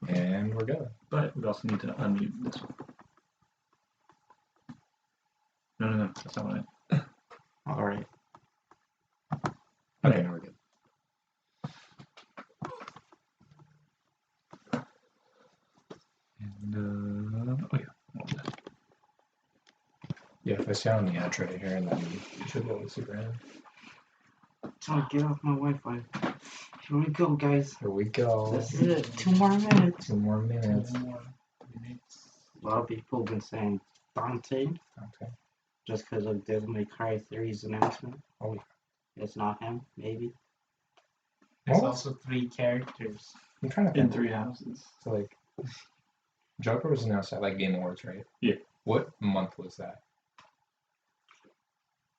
And we're good. But we also need to unmute this one. No, that's not what All right. Okay, now we're good. And, oh yeah. Yeah, if I stay on the edge right here, and then you should be able to see Brandon. Oh, get off my Wi-Fi. Here we go, guys. Here we go. This is it. 2 more minutes. 2 more minutes. 2 more minutes. A lot of people have been saying Dante Okay. just because of Devil May Cry 3's announcement. Oh, yeah. It's not him, maybe. There's What? also 3 characters. I'm trying to In think. 3 houses. So, like, Joker was announced at, like, Game Awards, right? Yeah. What month was that?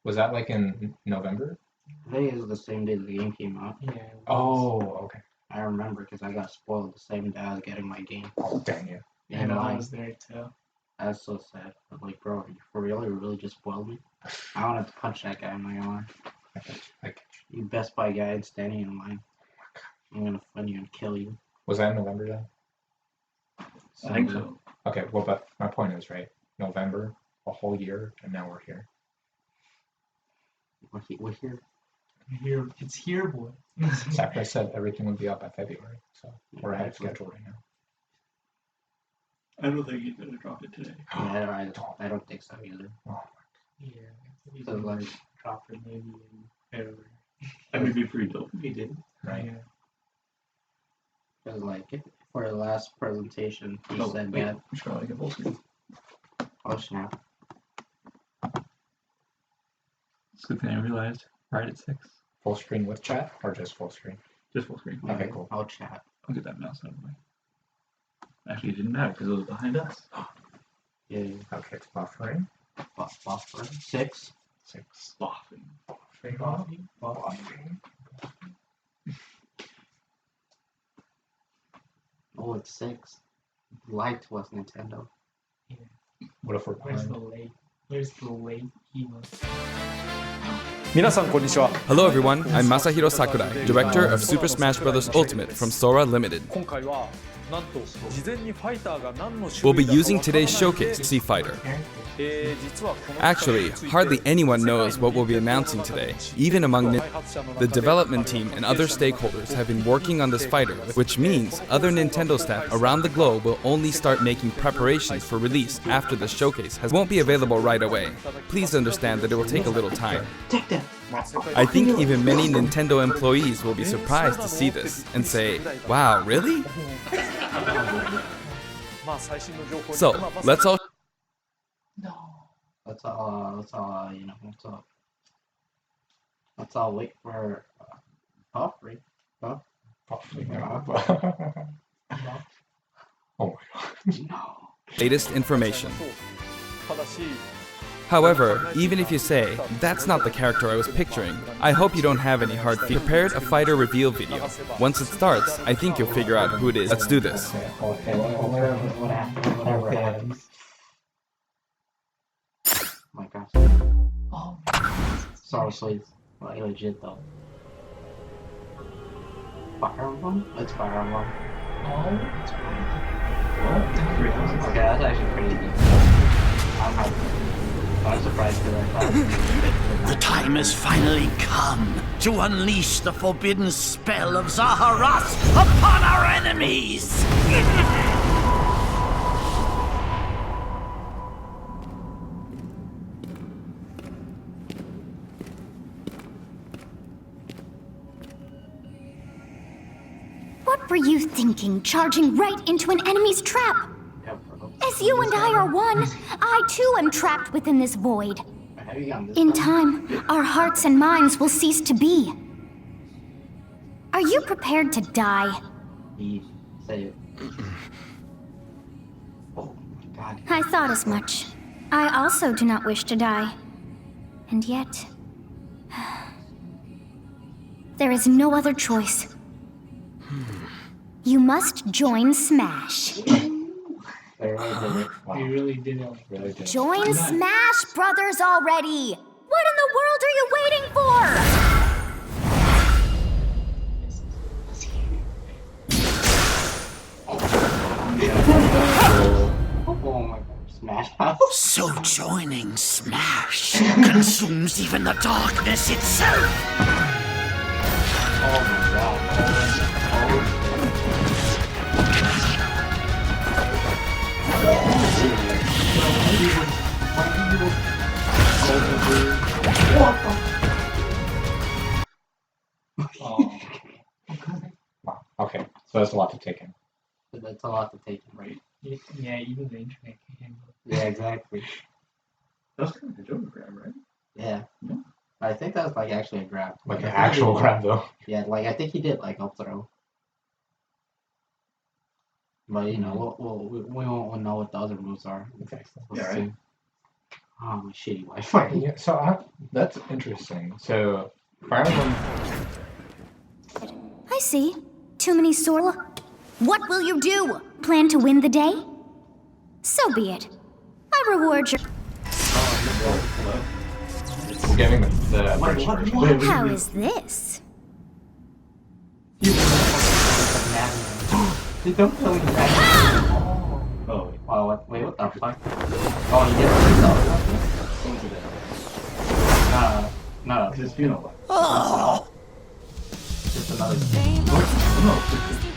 Was that, like, in November? I think it was the same day the game came out. Yeah. Oh, okay. I remember because I got spoiled the same day I was getting my game. Oh, dang you. And I like, was there too. that's so sad. But like, bro, for real, you really just spoiled me. I wanted to punch that guy in my arm. I get you. You Best Buy guy standing in line. I'm gonna find you and kill you. Was that in November, then? I think so. Okay, well, but my point is, right? November, a whole year, and now we're here. We're here. Here, it's here, boy. Zachary said everything would be up by February, so we're ahead of schedule right now. I don't think he's gonna drop it today. Yeah, I don't think so either. Oh, Yeah. He's So, gonna like, drop it maybe in February. I may be free till He did. right. Yeah. Because like for the last presentation, he Oh, said wait, that. we should probably get full screen. Oh snap! It's a good thing I realized right at 6. Full screen with chat, or just full screen? Just full screen. Okay, cool. I'll chat. I'll get that mouse out of the way. Actually, it didn't matter because it was behind us. Yeah. Okay, it's buffering. Buffer 6. 6. Boffing. Buffering. Oh, it's 6. Lied to us, Nintendo. What if we're Where's behind? the late? Where's the late emo? Hello everyone, I'm Masahiro Sakurai, director of Super Smash Bros. Ultimate from Sora Limited. We'll be using today's showcase, Sea Fighter. Actually, hardly anyone knows what we'll be announcing today. Even among the development team and other stakeholders have been working on this fighter, which means other Nintendo staff around the globe will only start making preparations for release after the showcase won't be available right away. Please understand that it will take a little time. I think even many Nintendo employees will be surprised to see this and say, wow, really? So, let's all Let's all wait for Buffering. Huh? Buffering. Oh my god. No. latest information. However, even if you say, that's not the character I was picturing, I hope you don't have any hard feelings. Prepared a fighter reveal video. Once it starts, I think you'll figure out who it is. Let's do this. Okay. Whatever happens. Oh my gosh. Oh, Sorry, please. Like, legit though. Fire Emblem? It's Fire Emblem. oh, it's fine. Okay, that's actually pretty good. I'm surprised because I thought. The time has finally come to unleash the forbidden spell of Zaharas upon our enemies! What were you thinking, charging right into an enemy's trap? As you and I are one, I too am trapped within this void. In time, our hearts and minds will cease to be. Are you prepared to die? Say it. Oh my god. I thought as much. I also do not wish to die. And yet... there is no other choice. You must join Smash. They really did it. Wow. He really did it. Really did. Join Smash Brothers already! What in the world are you waiting for? Smash House? So joining Smash consumes even the darkness itself. Oh my god. Oh. Wow. Okay, so that's a lot to take in. That's a lot to take in, right? Yeah, even the internet can handle it. Yeah, exactly. That was kind of a joke grab, right? Yeah. Yeah. I think that was like actually a grab. Like an I think actual he- grab, though. Yeah, like I think he did like up throw. But you know, we won't know what the other moves are. Okay. We'll Yeah, see. right. Oh, my shitty Wi-Fi. Yeah, so that's interesting. So, Fire Emblem. I see. Too many sore. What will you do? Plan to win the day? So be it. I reward you. We're getting the British version. How is this? Dude, don't kill me back. Oh, wait. Oh, wait, what the fuck? Oh, you didn't see that? Don't do that. No. It's his funeral. Just another.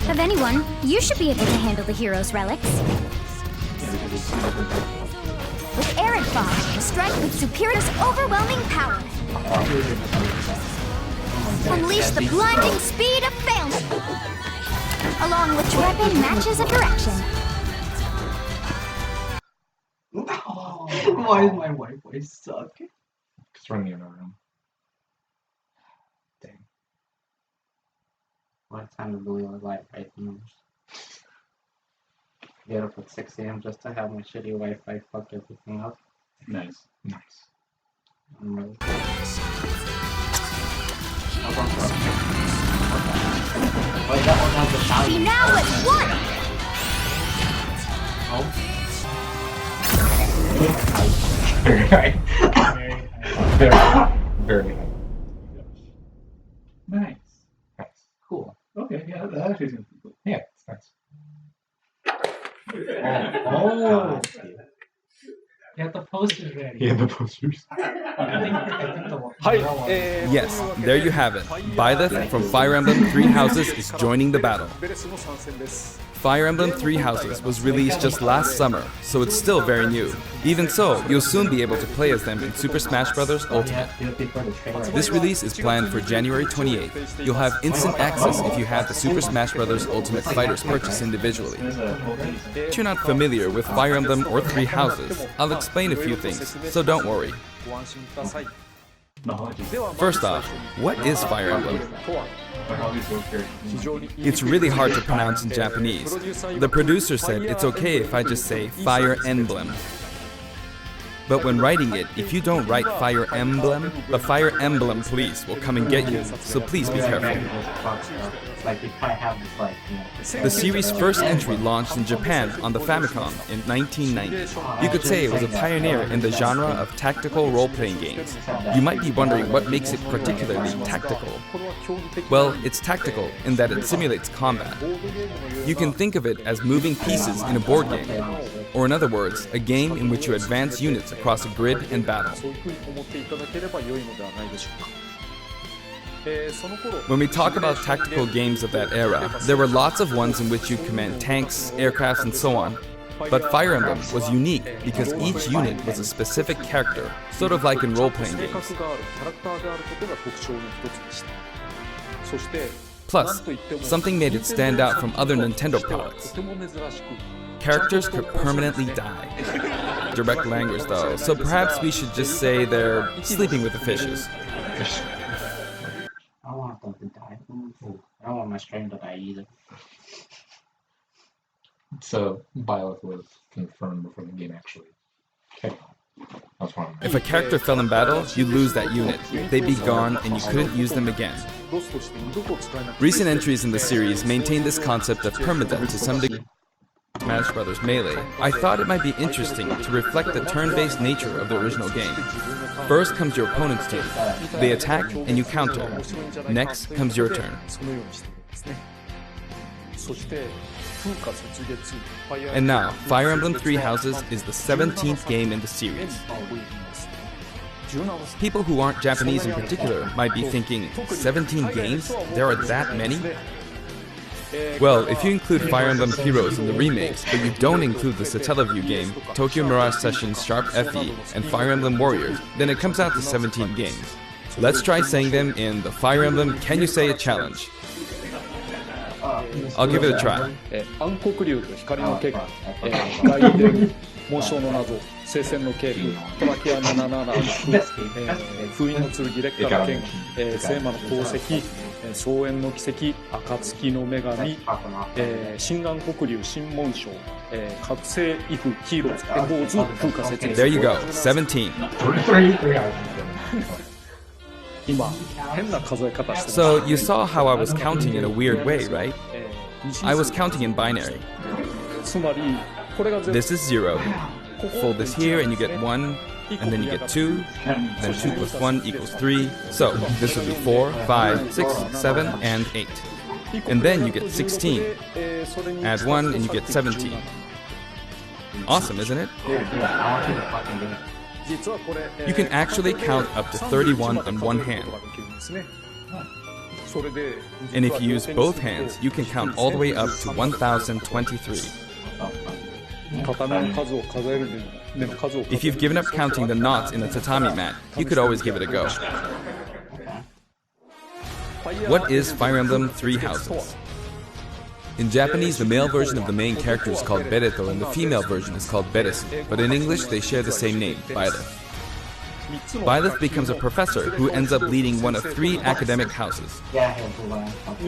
Of anyone, you should be able to handle the hero's relics. Yeah, because it's two different things. With Arid Fog, strike with Superior's overwhelming power. Unleash the blinding speed of failure. Along with weapon matches of direction. Why does my Wi-Fi suck? It's running in our room. Dang. What time to believe I like right now? Get up at 6 a.m. just to have my shitty Wi-Fi fuck everything up. Nice. Nice. I'm really... Wait, that one has the Be value. now as one! Very high. Very high. Very, very high. Nice. Nice. Cool. Okay, yeah, that actually seems pretty cool. Yeah, it's nice. Oh! You have the posters ready. Yeah, the posters. I think the one. Yes, there you have it. Byleth from Fire Emblem Three Houses is joining the battle. Fire Emblem Three Houses was released just last summer, so it's still very new. Even so, you'll soon be able to play as them in Super Smash Bros. Ultimate. This release is planned for January 28th. You'll have instant access if you have the Super Smash Bros. Ultimate Fighters purchased individually. There's a whole piece. If you're not familiar with Fire Emblem or Three Houses, I'll explain a few things, so don't worry. First off, what is Fire Emblem? It's really hard to pronounce in Japanese. The producer said it's okay if I just say Fire Emblem. But when writing it, if you don't write Fire Emblem, the Fire Emblem police will come and get you, so please be careful. Like, they probably have this, like, you know... The series' first entry launched in Japan on the Famicom in 1990. You could say it was a pioneer in the genre of tactical role-playing games. You might be wondering what makes it particularly tactical. Well, it's tactical in that it simulates combat. You can think of it as moving pieces in a board game, or in other words, a game in which you advance units across a grid and battle. When we talk about tactical games of that era, there were lots of ones in which you command tanks, aircrafts, and so on. But Fire Emblem was unique because each unit was a specific character, sort of like in role-playing games. Plus, something made it stand out from other Nintendo products. Characters could permanently die. Direct language though, so perhaps we should just say they're sleeping with the fishes. I don't want them to die. I don't want my stream to die either. So, Byleth was confirmed before the game actually came out. That's one. If a character fell in battle, you'd lose that unit. They'd be gone and you couldn't use them again. Recent entries in the series maintain this concept of permadeath to some degree. Smash Bros. Melee, I thought it might be interesting to reflect the turn-based nature of the original game. First comes your opponent's turn. They attack and you counter. Next comes your turn. And now, Fire Emblem Three Houses is the 17th game in the series. People who aren't Japanese in particular might be thinking, 17 games? There are that many? Well, if you include Fire Emblem Heroes in the remakes, but you don't include the Satellaview game, Tokyo Mirage Sessions Sharp FE, and Fire Emblem Warriors, then it comes out to 17 games. Let's try saying them in the Fire Emblem Can You Say It challenge. I'll give it a try. 暗黒竜と光の剣、外伝、紋章の謎、聖戦の警部、トラキア77、封印の剣、劣化の剣、聖魔の宝石、荘園の奇跡、暁の女神、新暗黒竜新紋章、覚醒イフヒーローズ、エボーズ、風化説明。 There you go, 17. So you saw how I was counting in a weird way, right? I was counting in binary. This is 0. Fold this here and you get 1, and then you get 2, then 2 plus 1 equals 3. So this would be 4, 5, 6, 7, and 8. And then you get 16. Add 1 and you get 17. Awesome, isn't it? You can actually count up to 31 on one hand. And if you use both hands, you can count all the way up to 1023. If you've given up counting the knots in a tatami mat, you could always give it a go. What is Fire Emblem Three Houses? In Japanese, the male version of the main character is called Bereto and the female version is called Beresu, but in English they share the same name, Byleth. Byleth becomes a professor who ends up leading one of 3 academic houses.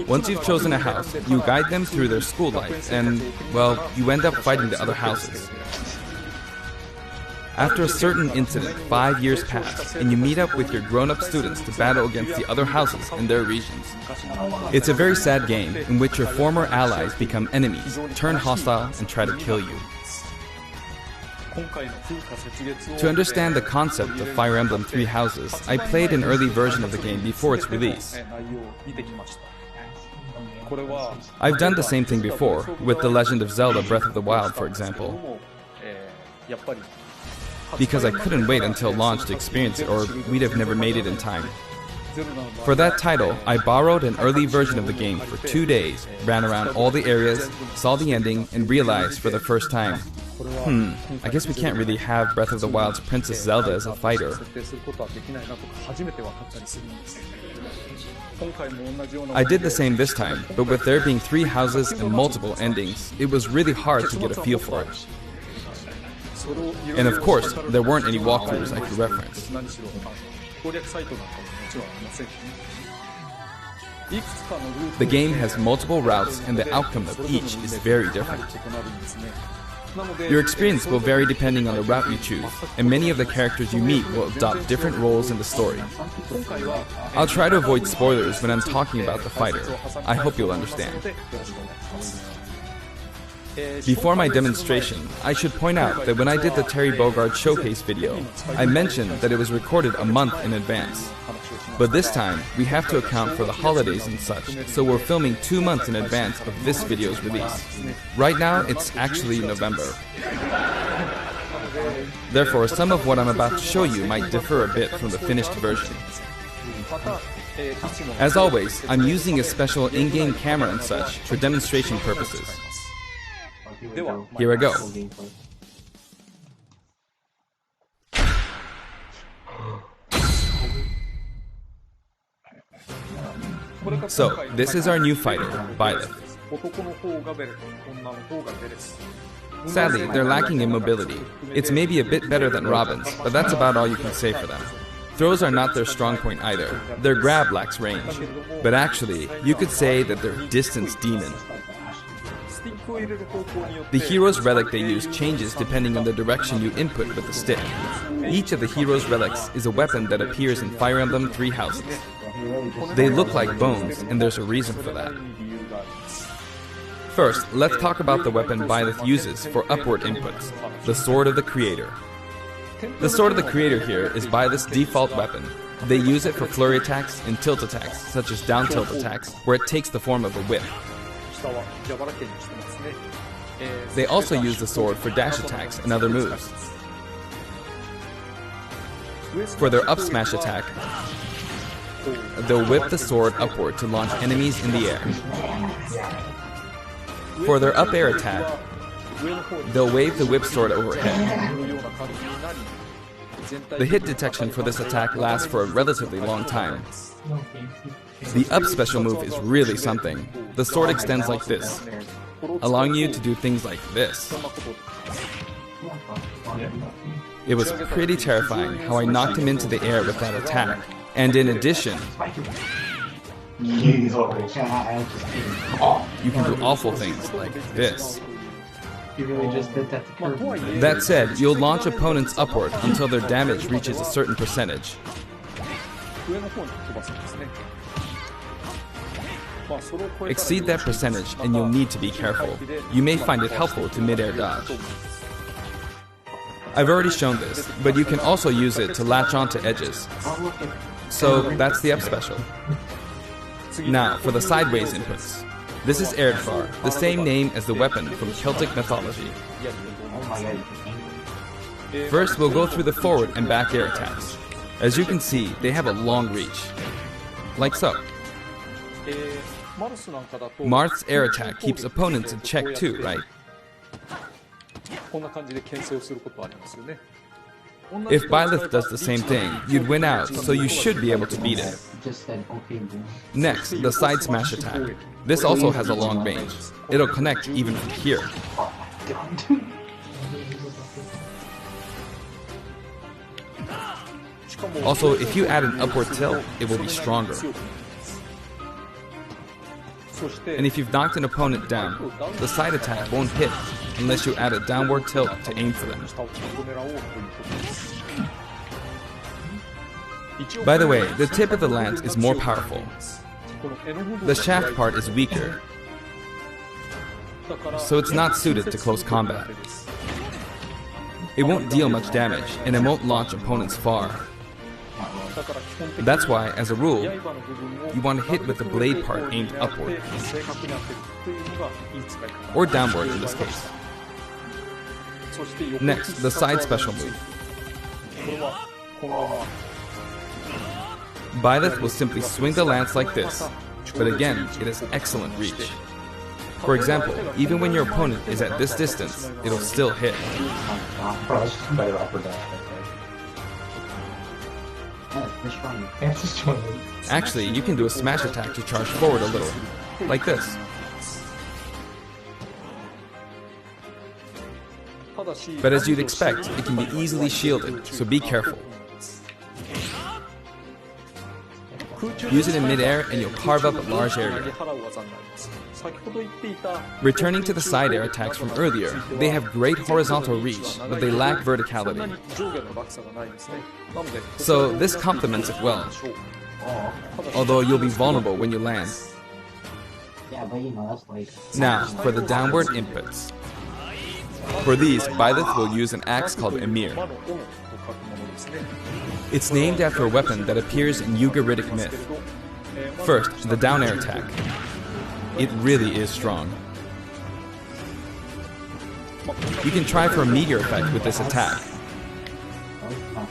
Once you've chosen a house, you guide them through their school life and, well, you end up fighting the other houses. After a certain incident, 5 years pass, and you meet up with your grown-up students to battle against the other houses in their regions. It's a very sad game in which your former allies become enemies, turn hostile, and try to kill you. To understand the concept of Fire Emblem Three Houses, I played an early version of the game before its release. I've done the same thing before, with The Legend of Zelda Breath of the Wild, for example. Because I couldn't wait until launch to experience it, or we'd have never made it in time. For that title, I borrowed an early version of the game for 2 days, ran around all the areas, saw the ending, and realized for the first time, I guess we can't really have Breath of the Wild's Princess Zelda as a fighter. I did the same this time, but with there being 3 houses and multiple endings, it was really hard to get a feel for it. And of course, there weren't any walkthroughs I could reference. The game has multiple routes and the outcome of each is very different. Your experience will vary depending on the route you choose, and many of the characters you meet will adopt different roles in the story. I'll try to avoid spoilers when I'm talking about the fighter. I hope you'll understand. Before my demonstration, I should point out that when I did the Terry Bogard showcase video, I mentioned that it was recorded a month in advance. But this time, we have to account for the holidays and such, so we're filming 2 months in advance of this video's release. Right now, it's actually November. Therefore, some of what I'm about to show you might differ a bit from the finished version. As always, I'm using a special in-game camera and such for demonstration purposes. Here I go. So, this is our new fighter, Byleth. Sadly, they're lacking in mobility. It's maybe a bit better than Robin's, but that's about all you can say for them. Throws are not their strong point either. Their grab lacks range. But actually, you could say that they're distance demon. The hero's relic they use changes depending on the direction you input with the stick. Each of the hero's relics is a weapon that appears in Fire Emblem Three Houses. They look like bones, and there's a reason for that. First, let's talk about the weapon Byleth uses for upward inputs, the Sword of the Creator. The Sword of the Creator here is Byleth's default weapon. They use it for flurry attacks and tilt attacks, such as down tilt attacks, where it takes the form of a whip. They also use the sword for dash attacks and other moves. For their up smash attack, they'll whip the sword upward to launch enemies in the air. For their up air attack, they'll wave the whip sword overhead. The hit detection for this attack lasts for a relatively long time. The up special move is really something. The sword extends like this, allowing you to do things like this. It was pretty terrifying how I knocked him into the air with that attack. And in addition, you can do awful things like this. That said, you'll launch opponents upward until their damage reaches a certain percentage. Exceed that percentage and you'll need to be careful. You may find it helpful to mid-air dodge. I've already shown this, but you can also use it to latch onto edges. So that's the up special. Now for the sideways inputs. This is Erdvar, the same name as the weapon from Celtic mythology. First, we'll go through the forward and back air attacks. As you can see, they have a long reach. Like so. Marth's air attack keeps opponents in check too, right? If Byleth does the same thing, you'd win out, so you should be able to beat it. Next, the side smash attack. This also has a long range. It'll connect even from here. Also, if you add an upward tilt, it will be stronger. And if you've knocked an opponent down, the side attack won't hit unless you add a downward tilt to aim for them. By the way, the tip of the lance is more powerful. The shaft part is weaker, so it's not suited to close combat. It won't deal much damage, and it won't launch opponents far. That's why, as a rule, you want to hit with the blade part aimed upward. Or downward in this case. Next, the side special move. Byleth will simply swing the lance like this, but again, it has excellent reach. For example, even when your opponent is at this distance, it'll still hit. Actually, you can do a smash attack to charge forward a little, like this. But as you'd expect, it can be easily shielded, so be careful. Use it in mid-air and you'll carve up a large area. Returning to the side air attacks from earlier, they have great horizontal reach, but they lack verticality. So this complements it well, although you'll be vulnerable when you land. Now, for the downward inputs. For these, Byleth will use an axe called Emir. It's named after a weapon that appears in Ugaritic myth. First, the down air attack. It really is strong. You can try for a meteor effect with this attack.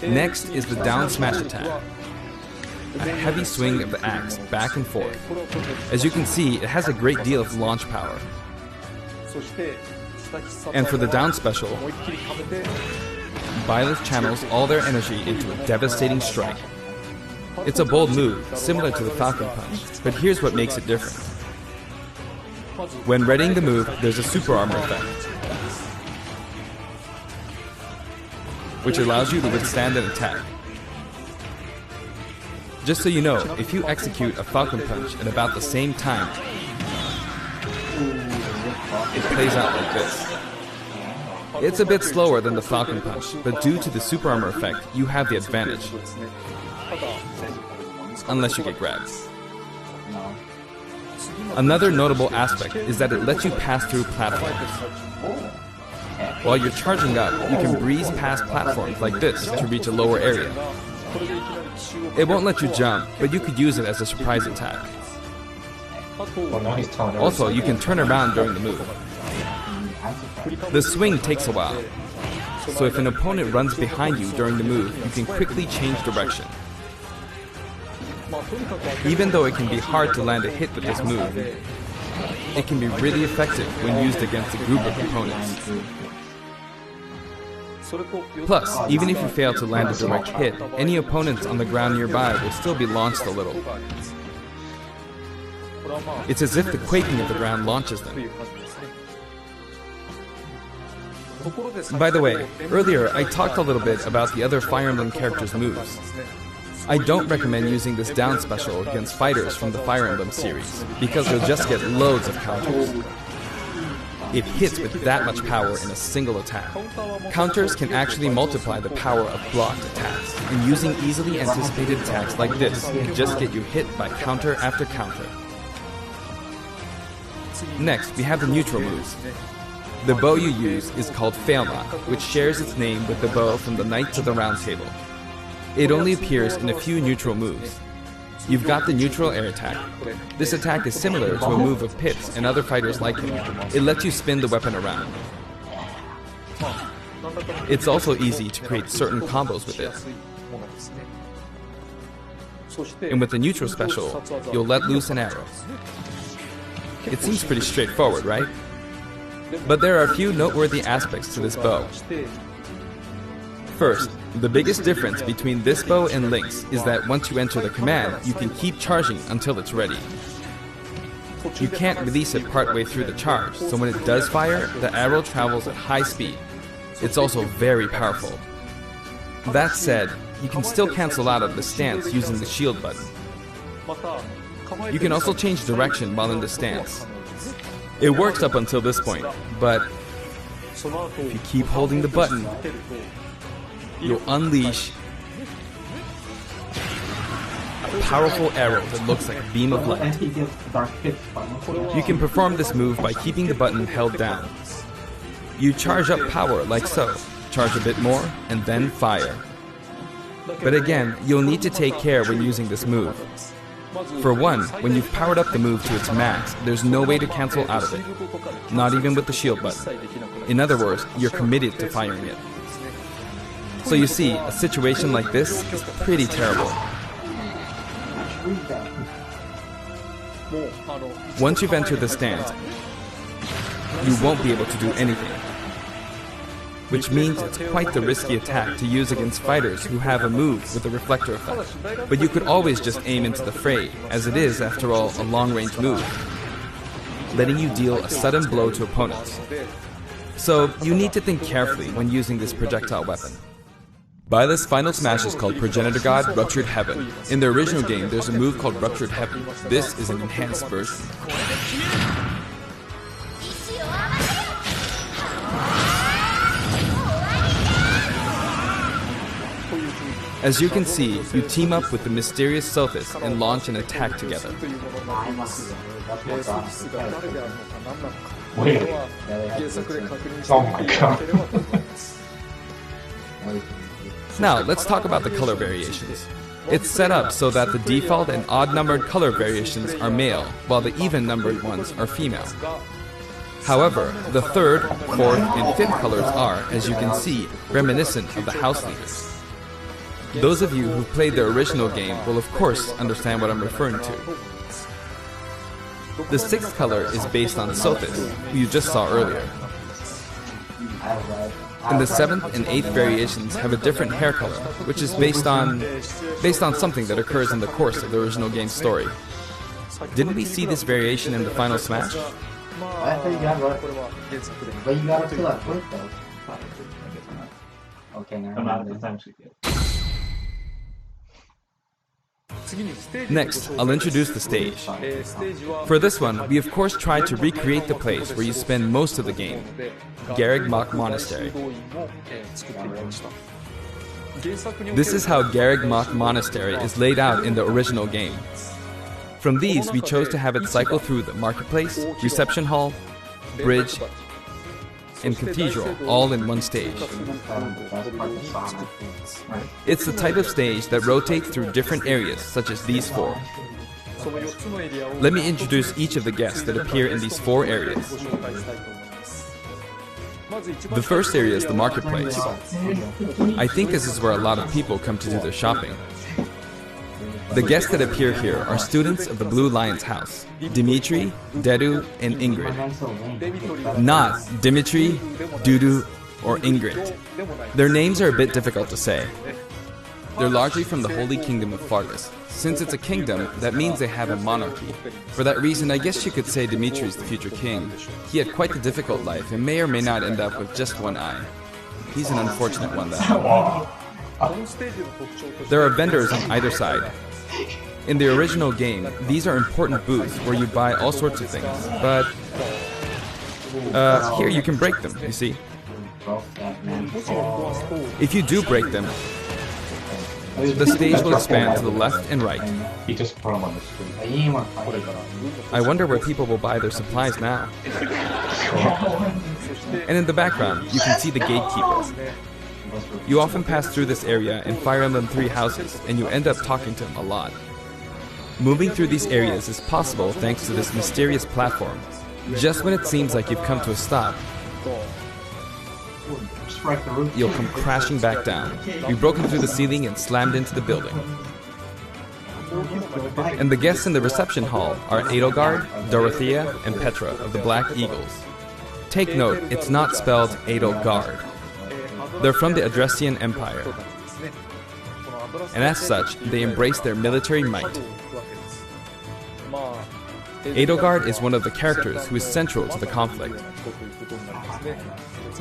Next is the down smash attack. A heavy swing of the axe back and forth. As you can see, it has a great deal of launch power. And for the down special, Byleth channels all their energy into a devastating strike. It's a bold move, similar to the Falcon Punch, but here's what makes it different. When readying the move, there's a super armor effect, which allows you to withstand an attack. Just so you know, if you execute a Falcon Punch at about the same time, it plays out like this. It's a bit slower than the Falcon Punch, but due to the super armor effect, you have the advantage. Unless you get grabbed. Another notable aspect is that it lets you pass through platforms. While you're charging up, you can breeze past platforms like this to reach a lower area. It won't let you jump, but you could use it as a surprise attack. Well, now he's telling Also, everyone. you can turn around during the move. The swing takes a while, so if an opponent runs behind you during the move, you can quickly change direction. Even though it can be hard to land a hit with this move, it can be really effective when used against a group of opponents. Plus, even if you fail to land a direct hit, any opponents on the ground nearby will still be launched a little. It's as if the quaking of the ground launches them. By the way, earlier I talked a little bit about the other Fire Emblem characters' moves. I don't recommend using this down special against fighters from the Fire Emblem series, because you'll just get loads of counters. It hits with that much power in a single attack. Counters can actually multiply the power of blocked attacks, and using easily anticipated attacks like this can just get you hit by counter after counter. Next, we have the neutral moves. The bow you use is called Failnaught, which shares its name with the bow from the Knights of the Round Table. It only appears in a few neutral moves. You've got the neutral air attack. This attack is similar to a move of Pit's and other fighters like him. It lets you spin the weapon around. It's also easy to create certain combos with it. And with the neutral special, you'll let loose an arrow. It seems pretty straightforward, right? But there are a few noteworthy aspects to this bow. First, the biggest difference between this bow and Link's is that once you enter the command, you can keep charging until it's ready. You can't release it partway through the charge, so when it does fire, the arrow travels at high speed. It's also very powerful. That said, you can still cancel out of the stance using the shield button. You can also change direction while in the stance. It works up until this point, but if you keep holding the button, you'll unleash a powerful arrow that looks like a beam of light. You can perform this move by keeping the button held down. You charge up power like so, charge a bit more, and then fire. But again, you'll need to take care when using this move. For one, when you've powered up the move to its max, there's no way to cancel out of it. Not even with the shield button. In other words, you're committed to firing it. So you see, a situation like this is pretty terrible. Once you've entered the stance, you won't be able to do anything. Which means it's quite the risky attack to use against fighters who have a move with a reflector effect. But you could always just aim into the fray, as it is, after all, a long-range move, letting you deal a sudden blow to opponents. So you need to think carefully when using this projectile weapon. Byleth's final smash is called Progenitor God Ruptured Heaven. In the original game, there's a move called Ruptured Heaven. This is an enhanced version. As you can see, you team up with the mysterious Sophis and launch an attack together. Wait. Oh my god. Now, let's talk about the color variations. It's set up so that the default and odd-numbered color variations are male, while the even-numbered ones are female. However, the third, fourth, and fifth colors are, as you can see, reminiscent of the house leaders. Those of you who played the original game will of course understand what I'm referring to. The sixth color is based on Sophis, who you just saw earlier. And the seventh and eighth variations have a different hair color, which is based on something that occurs in the course of the original game's story. Didn't we see this variation in the final smash? But you got to that point though. Okay, now this time she did. Next, I'll introduce the stage. For this one, we of course tried to recreate the place where you spend most of the game, Garreg Mach Monastery. This is how Garreg Mach Monastery is laid out in the original game. From these, we chose to have it cycle through the marketplace, reception hall, bridge, and cathedral all in one stage. It's the type of stage that rotates through different areas, such as these four. Let me introduce each of the guests that appear in these 4 areas. The first area is the marketplace. I think this is where a lot of people come to do their shopping. The guests that appear here are students of the Blue Lion's house, Dimitri, Dedu, and Ingrid. Not Dimitri, Dudu, or Ingrid. Their names are a bit difficult to say. They're largely from the Holy Kingdom of Fargus. Since it's a kingdom, that means they have a monarchy. For that reason, I guess you could say Dimitri's the future king. He had quite the difficult life and may or may not end up with just one eye. He's an unfortunate one, though. There are vendors on either side. In the original game, these are important booths where you buy all sorts of things, but here you can break them, you see. If you do break them, the stage will expand to the left and right. He just put him on the street. I wonder where people will buy their supplies now. And in the background, you can see the gatekeeper. You often pass through this area in Fire Emblem 3 houses, and you end up talking to him a lot. Moving through these areas is possible thanks to this mysterious platform. Just when it seems like you've come to a stop, you'll come crashing back down. You've broken through the ceiling and slammed into the building. And the guests in the reception hall are Edelgard, Dorothea, and Petra of the Black Eagles. Take note, it's not spelled Edelgard. They're from the Adressian Empire. And as such, they embrace their military might. Edelgard is one of the characters who is central to the conflict.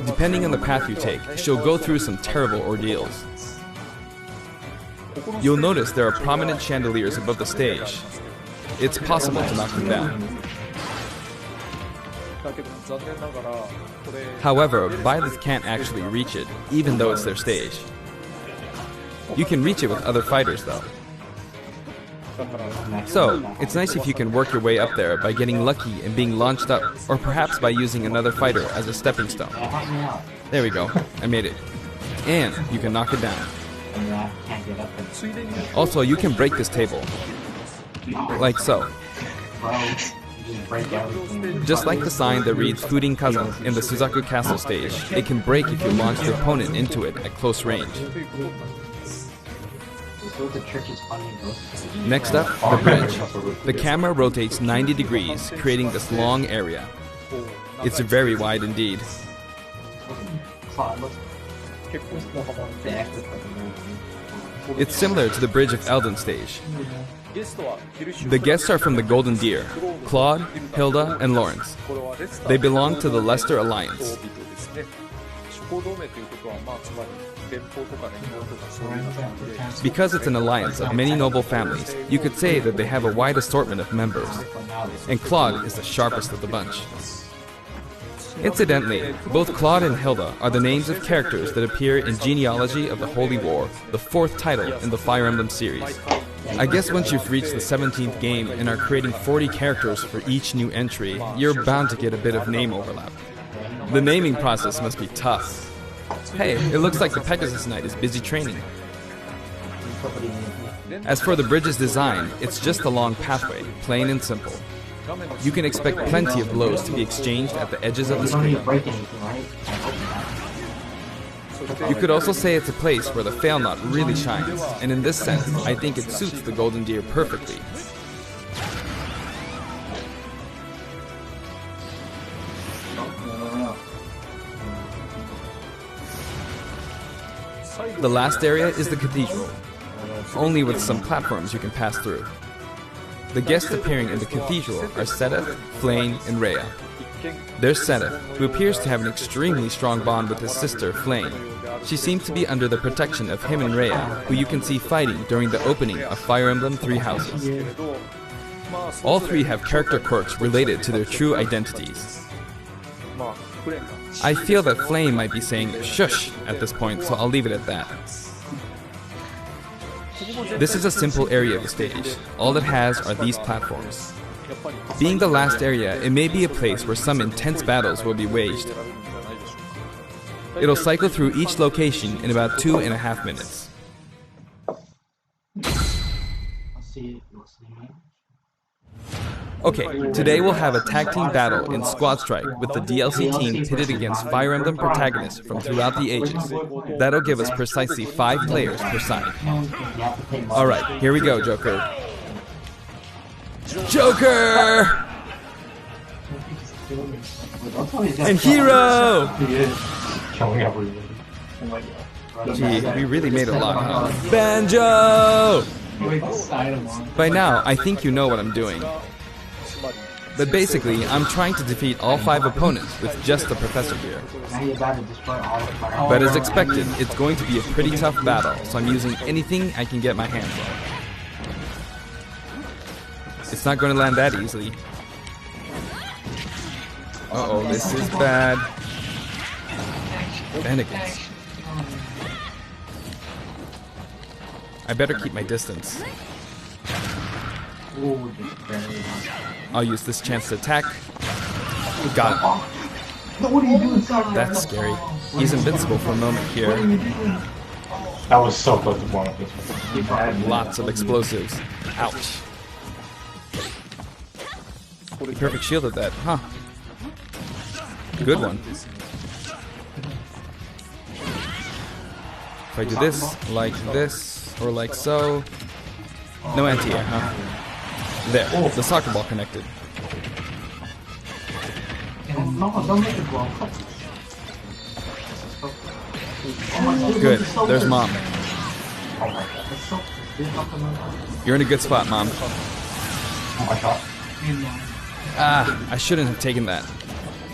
Depending on the path you take, she'll go through some terrible ordeals. You'll notice there are prominent chandeliers above the stage. It's possible to knock them down. However, Violet can't actually reach it, even though it's their stage. You can reach it with other fighters, though. So, it's nice if you can work your way up there by getting lucky and being launched up, or perhaps by using another fighter as a stepping stone. There we go, I made it. And you can knock it down. Also, you can break this table. Like so. Just like the sign that reads Fudin Kazan in the Suzaku Castle stage, it can break if you launch the opponent into it at close range. Next up, the bridge. The camera rotates 90 degrees, creating this long area. It's very wide indeed. It's similar to the Bridge of Elden stage. The guests are from the Golden Deer, Claude, Hilda, and Lawrence. They belong to the Leicester Alliance. Because it's an alliance of many noble families, you could say that they have a wide assortment of members. And Claude is the sharpest of the bunch. Incidentally, both Claude and Hilda are the names of characters that appear in Genealogy of the Holy War, the 4th title in the Fire Emblem series. I guess once you've reached the 17th game and are creating 40 characters for each new entry, you're bound to get a bit of name overlap. The naming process must be tough. Hey, it looks like the Pegasus Knight is busy training. As for the bridge's design, it's just a long pathway, plain and simple. You can expect plenty of blows to be exchanged at the edges of the screen. You could also say it's a place where the fail knot really shines, and in this sense, I think it suits the Golden Deer perfectly. The last area is the cathedral, only with some platforms you can pass through. The guests appearing in the cathedral are Sedith, Flame, and Rhea. There's Sedith, who appears to have an extremely strong bond with his sister, Flame. She seems to be under the protection of him and Rhea, who you can see fighting during the opening of Fire Emblem 3 Houses. All 3 have character quirks related to their true identities. I feel that Flame might be saying shush at this point, so I'll leave it at that. This is a simple area of the stage. All it has are these platforms. Being the last area, it may be a place where some intense battles will be waged. It'll cycle through each location in about 2.5 minutes. Okay, today we'll have a tag team battle in Squad Strike with the DLC team pitted against Fire Emblem protagonists from throughout the ages. That'll give us precisely 5 players per side. Alright, here we go, Joker. Joker! And Hero! Killing everyone. Gee, we really made a lot, huh? Banjo! By now, I think you know what I'm doing. But basically, I'm trying to defeat all 5 opponents with just the Professor here. But as expected, it's going to be a pretty tough battle, so I'm using anything I can get my hands on. It's not going to land that easily. Uh-oh, this is bad. Shenanigans. I better keep my distance. I'll use this chance to attack. Got him. That's scary. He's invincible for a moment here. That was so close to blowing up this one. Lots of explosives. Ouch. Perfect shielded that, huh? Good one. If I do this, or like so. No anti-air, huh? There, the soccer ball connected. Good, there's Mom. You're in a good spot, Mom. Ah, I shouldn't have taken that.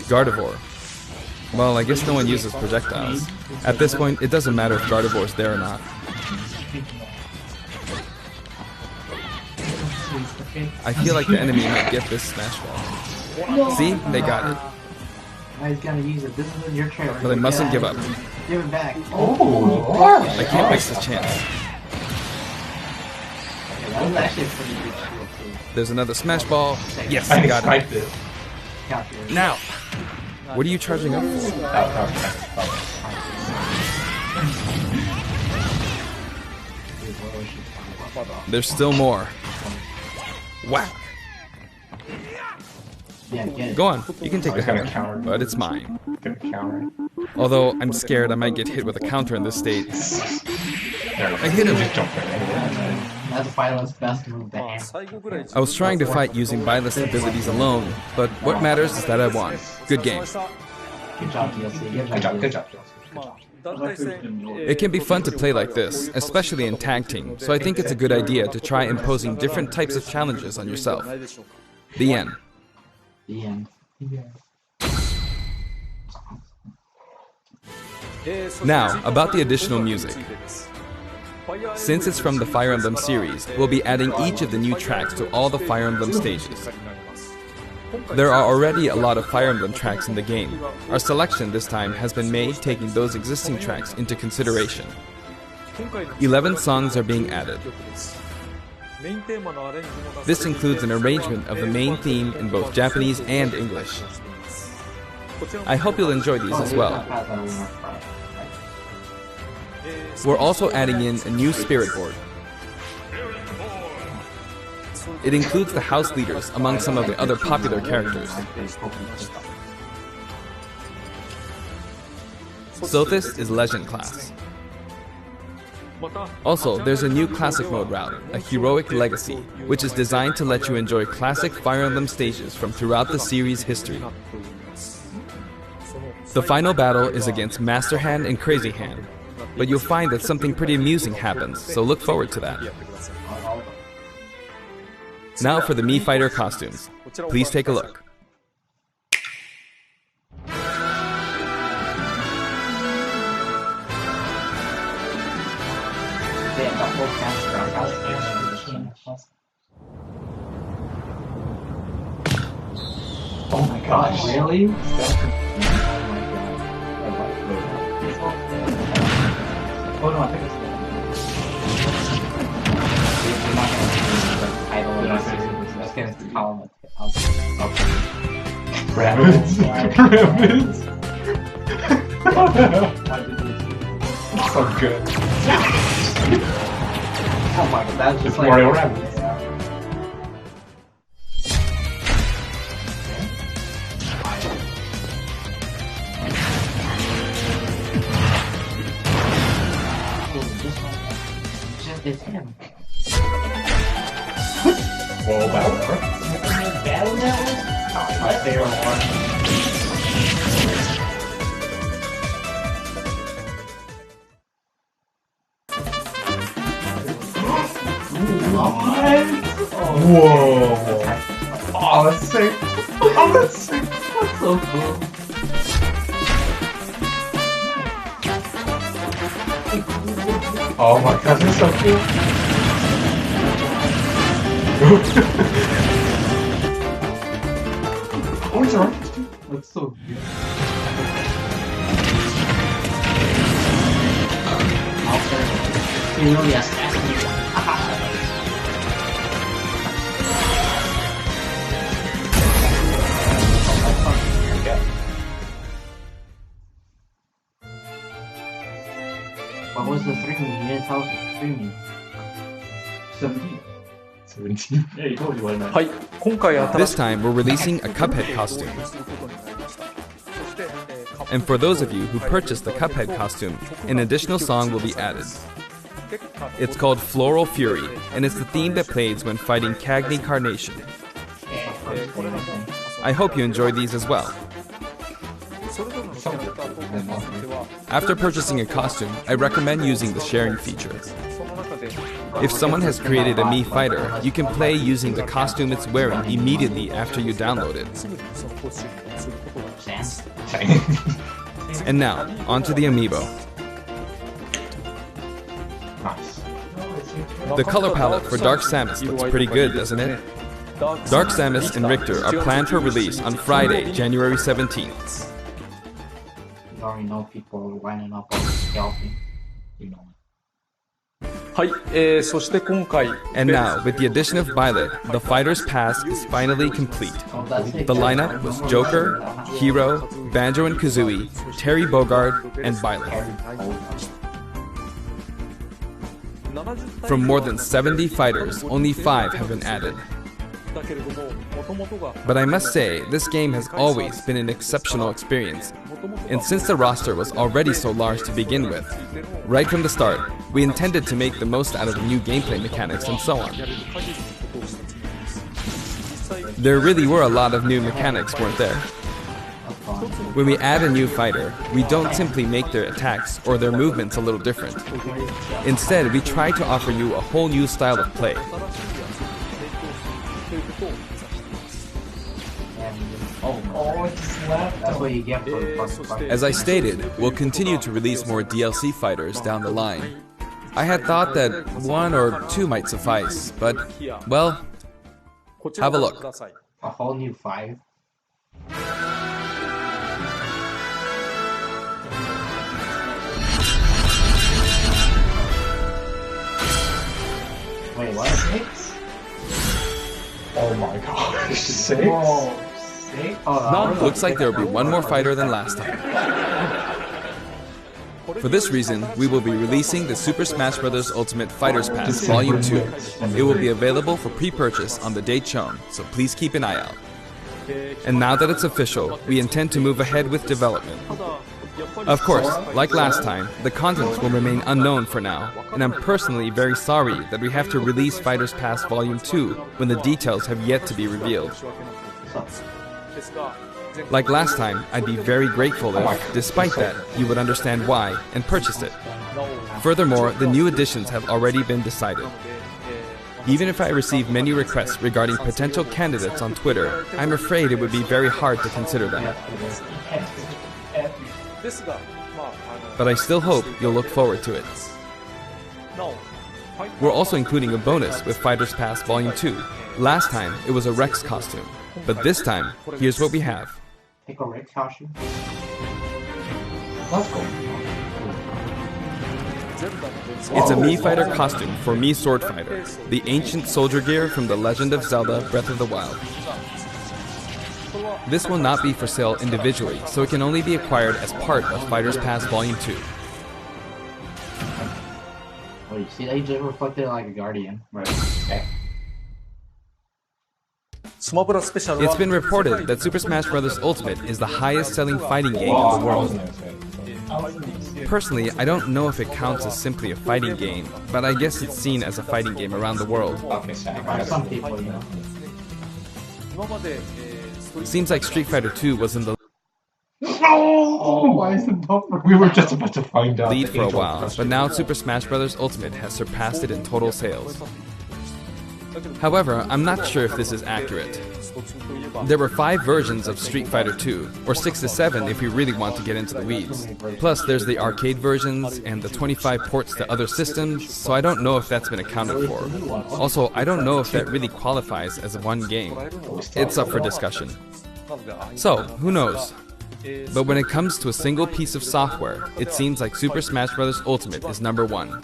Gardevoir. Well, I guess no one uses projectiles. At this point, it doesn't matter if Gardevoir's there or not. I feel like the enemy might get this smash ball. See? They got it. But I mustn't give up. Give it back. I can't miss this chance. That was actually a pretty good shield too. There's another smash ball. Yes, I got it. it. Now! What are you charging up for? There's still more. Whack! Go on, you can take the hammer, but it's mine. Although I'm scared I might get hit with a counter in this state. I hit him. That's Violet's best move, the hammer. I was trying to fight using Violet's abilities alone, but what matters is that I won. Good game. Good job, DLC. Good job. It can be fun to play like this, especially in tag team, so I think it's a good idea to try imposing different types of challenges on yourself. The end. The end. Now, about the additional music. Since it's from the Fire Emblem series, we'll be adding each of the new tracks to all the Fire Emblem stages. There are already a lot of Fire Emblem tracks in the game. Our selection this time has been made taking those existing tracks into consideration. 11 songs are being added. This includes an arrangement of the main theme in both Japanese and English. I hope you'll enjoy these as well. We're also adding in a new spirit board. It includes the house leaders among some of the other popular characters. Sothis is Legend class. Also, there's a new Classic Mode route, a Heroic Legacy, which is designed to let you enjoy classic Fire Emblem stages from throughout the series' history. The final battle is against Master Hand and Crazy Hand, but you'll find that something pretty amusing happens, so look forward to that. Now for the Mii Fighter costumes. Please take a look. Oh my gosh, really? Hold on, take this. We're not gonna do the title of the series. Let's get into the column. Rabbits. Rabbits. So good. Oh my god, that's just like Mario Rabbits. It's him. Whoa, battle network. Battle Network? My favorite one. Whoa! Oh, that's sick! Oh, that's sick! That's so cool. Oh my god, that's so cool! Oh, he's alright. That's so cute. You know, yes, assassinated. What was the 3 mean? You didn't tell us what the 3 mean. 17. 17. Yeah, you told you what it meant. はい、今回新 This しい time, we're releasing a Cuphead costume. And for those of you who purchased the Cuphead costume, an additional song will be added. It's called Floral Fury, and it's the theme that plays when fighting Cagney Carnation. I hope you enjoy these as well. After purchasing a costume, I recommend using the sharing feature. If someone has created a Mii fighter, you can play using the costume it's wearing immediately after you download it. And now, onto the amiibo. Nice. The color palette for Dark Samus looks pretty good, doesn't it? Dark Samus and Richter are planned for release on Friday, January 17th. You already know people are lining up on the scalping. You know. はい、そして今回 And now, with the addition of Violet, the Fighter's Pass is finally complete. Oh, that's it. The lineup was Joker, Hero, Banjo and Kazooie, Terry Bogard, and Violet. From more than 70 fighters, only 5 have been added. だけれども、もともとが But I must say, this game has always been an exceptional experience. And since the roster was already so large to begin with, right from the start, we intended to make the most out of the new gameplay mechanics and so on. There really were a lot of new mechanics, weren't there? When we add a new fighter, we don't simply make their attacks or their movements a little different. Instead, we try to offer you a whole new style of play. Oh, it just left. That's what you get for the fucking fight. As I stated, we'll continue to release more DLC fighters down the line. I had thought that 1 or 2 might suffice, but, well, こちら have a を look. ください。 A whole new 5? Wait, what? 6? Oh my gosh. 6? Whoa, 6? Oh, no. Looks like there will be one more fighter than last time. For this reason, we will be releasing the Super Smash Bros. Ultimate Fighters Pass Volume 2. It will be available for pre-purchase on the date shown, so please keep an eye out. And now that it's official, we intend to move ahead with development. Of course, like last time, the contents will remain unknown for now, and I'm personally very sorry that we have to release Fighters Pass Volume 2 when the details have yet to be revealed. Like last time, I'd be very grateful if, despite that, you would understand why and purchase it. Furthermore, the new additions have already been decided. Even if I receive many requests regarding potential candidates on Twitter, I'm afraid it would be very hard to consider them. ですが、まあ、But I still hope you'll look forward to it. なお、 We're also including a bonus with Fighters Pass Volume 2. Last time, it was a Rex costume. But this time, here's what we have. Take a Rick costume. Let's go. It's a Mii Fighter costume for Mii Sword Fighter, the ancient soldier gear from The Legend of Zelda Breath of the Wild. This will not be for sale individually, so it can only be acquired as part of Fighters Pass Volume 2. Oh, you see that? You just reflected like a guardian. Right. Okay. スマブラスペシャルは It's been reported that Super Smash Bros. Ultimate is the highest selling fighting game in the world. Personally, I don't know if it counts as simply a fighting game, but I guess it's seen as a fighting game around the world. Okay, so By some people, you know. Seems like Street Fighter 2 was in the Oh, why is it not? We were just about to find out. lead for a while, but now Super Smash Bros. Ultimate has surpassed it in total sales. However, I'm not sure if this is accurate. There were 5 versions of Street Fighter 2, or 6 to 7 if you really want to get into the weeds. Plus, there's the arcade versions and the 25 ports to other systems, so I don't know if that's been accounted for. Also, I don't know if that really qualifies as one game. It's up for discussion. So, who knows? But when it comes to a single piece of software, it seems like Super Smash Bros. Ultimate is number 1.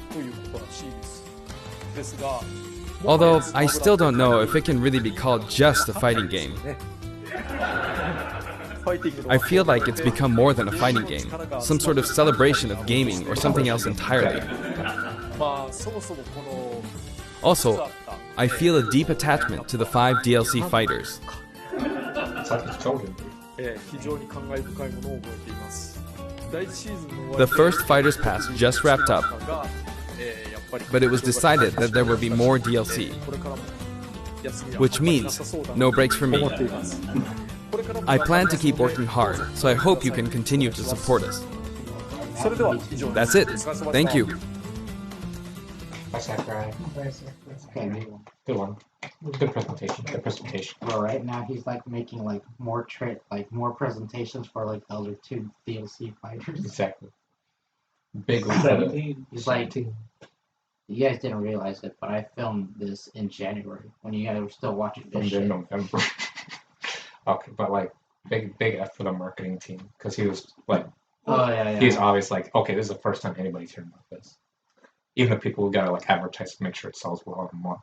Although, I still don't know if it can really be called just a fighting game. I feel like it's become more than a fighting game, some sort of celebration of gaming or something else entirely. Also, I feel a deep attachment to the 5 DLC fighters. It's like his children. The first Fighters Pass just wrapped up, but it was decided that there would be more DLC, which means no breaks for me. I plan to keep working hard, so I hope you can continue to support us. That's it. Thank you. Bye, Sakurai. Okay, Good one. Good presentation. Good presentation. well, right now he's like making like more presentations for like the other 2 DLC fighters. Exactly. Big one for the 17. He's like, you guys didn't realize it, but I filmed this in January when you guys were still watching this from shit. November. Okay, but like big F for the marketing team because he was like, Oh yeah. he's obvious like, okay, this is the first time anybody's hearing about this. Even the people who gotta like advertise to make sure it sells well in a month.